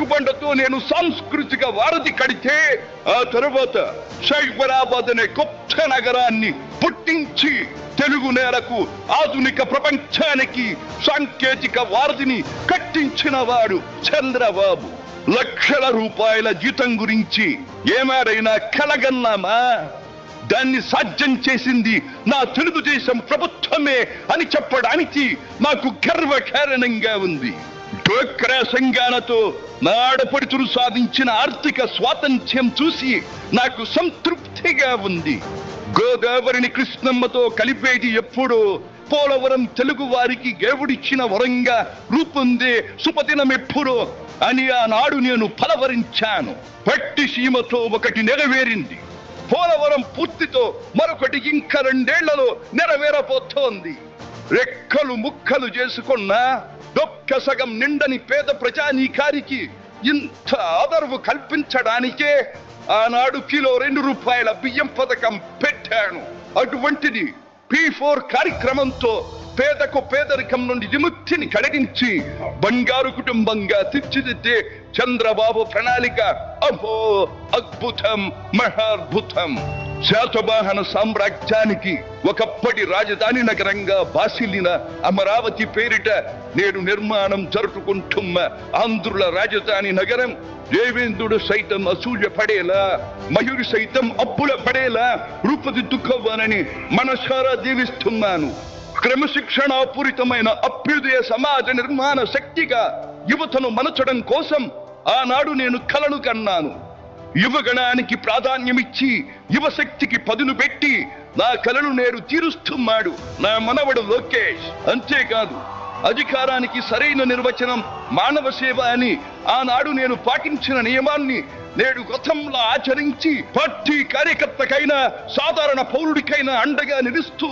చెక్కుబండతో నేను సాంస్కృతిక వారధి కడితే ఆ తరువాత సైబరాబాద్ అనే కొత్త నగరాన్ని పుట్టించి తెలుగు నేలకు ఆధునిక ప్రపంచానికి సాంకేతిక వారధిని కట్టించిన వాడు చంద్రబాబు. లక్షల రూపాయల జీతం గురించి ఏమారైనా కలగన్నామా? దాన్ని సాధ్యం చేసింది నా తెలుగుదేశం ప్రభుత్వమే అని చెప్పడానికి నాకు గర్వకారణంగా ఉంది. డోక్రా సంఘాలతో నా ఆడపడుచులు సాధించిన ఆర్థిక స్వాతంత్ర్యం చూసి నాకు సంతృప్తిగా ఉంది. గోదావరిని కృష్ణమ్మతో కలిపేది ఎప్పుడో పోలవరం తెలుగు వారికి దేవుడిచ్చిన వరంగా రూపొందే శుభదినం ఎప్పుడో అని ఆనాడు నేను పలవరించాను. పట్టిసీమతో ఒకటి నెరవేరింది. పోలవరం పూర్తితో మరొకటి ఇంకా 2 ఏళ్లలో నెరవేరబోతోంది. రెక్కలు ముక్కలు చేసుకున్న డొక్క సగం నిండని పేద ప్రజానీకారికి ఇంత ఆదరవు కల్పించడానికే ఆనాడు కిలో 2 రూపాయల బియ్యం పథకం పెట్టాను. అటువంటిది P4 కార్యక్రమంతో పేదకు పేదరికం నుండి విముక్తిని కలిగించి బంగారు కుటుంబంగా తీర్చిదిద్దే చంద్రబాబు ప్రణాళిక అహో అద్భుతం, మహాద్భుతం. శాతవాహన సామ్రాజ్యానికి ఒకప్పటి రాజధాని నగరంగా బాసిల్లిన అమరావతి పేరిట నేడు నిర్మాణం జరుపుకుంటున్న ఆంధ్రుల రాజధాని నగరం దేవేంద్రుడు సైతం అసూయ పడేలా, మయూరి సైతం అప్పుల పడేలా రూపుదిద్దుకోవాలని మనసారా దీవిస్తున్నాను. క్రమశిక్షణాపూరితమైన అభ్యుదయ సమాజ నిర్మాణ శక్తిగా యువతను మలచడం కోసం ఆనాడు నేను కలను కన్నాను. యువగణానికి ప్రాధాన్యమిచ్చి యువశక్తికి పదును పెట్టి నా కలను నేడు తీరుస్తున్నాడు నా మనవడు లోకేష్. అంతేకాదు, అధికారానికి సరైన నిర్వచనం మానవ సేవ అని ఆనాడు నేను పాటించిన నియమాన్ని నేడు గతంలో ఆచరించి పార్టీ కార్యకర్తకైనా సాధారణ పౌరుడికైనా అండగా నిలుస్తూ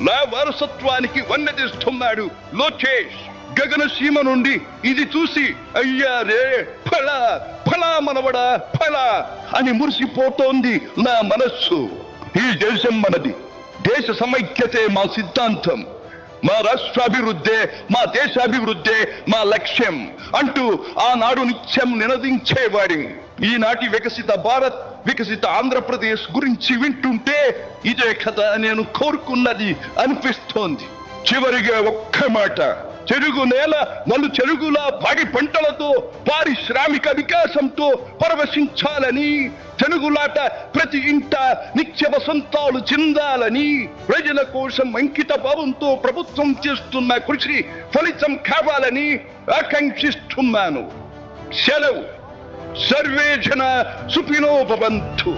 నా వారసత్వానికి వన్నెదిస్తున్నాడు లోకేష్. గగనసీమ నుండి ఇది చూసి అయ్యారే ఫలా ఫలా మనవడా ఫలా అని మురిసిపోతోంది నా మనస్సు. ఈ దేశం మనది, దేశ సమైక్యతే మా సిద్ధాంతం, మా రాష్ట్రాభివృద్ధే మా దేశాభివృద్ధే మా లక్ష్యం అంటూ ఆనాడు నిత్యం నినదించేవాడి. ఈనాటి వికసిత భారత్, వికసిత ఆంధ్రప్రదేశ్ గురించి వింటుంటే ఇదే కదా నేను కోరుకున్నది అనిపిస్తోంది. చివరిగా ఒక్క మాట, చెరుగు నేల నలు చెరుగులా పాడి పంటలతో పారిశ్రామిక వికాసంతో పరవశించాలని, తెలుగులాట ప్రతి ఇంట నిత్య వసంతాలు చెందాలని, ప్రజల కోసం అంకిత భావంతో ప్రభుత్వం చేస్తున్న కృషి ఫలితం కావాలని ఆకాంక్షిస్తున్నాను. సెలవు. సర్వే జన సుఖినో భవంతు.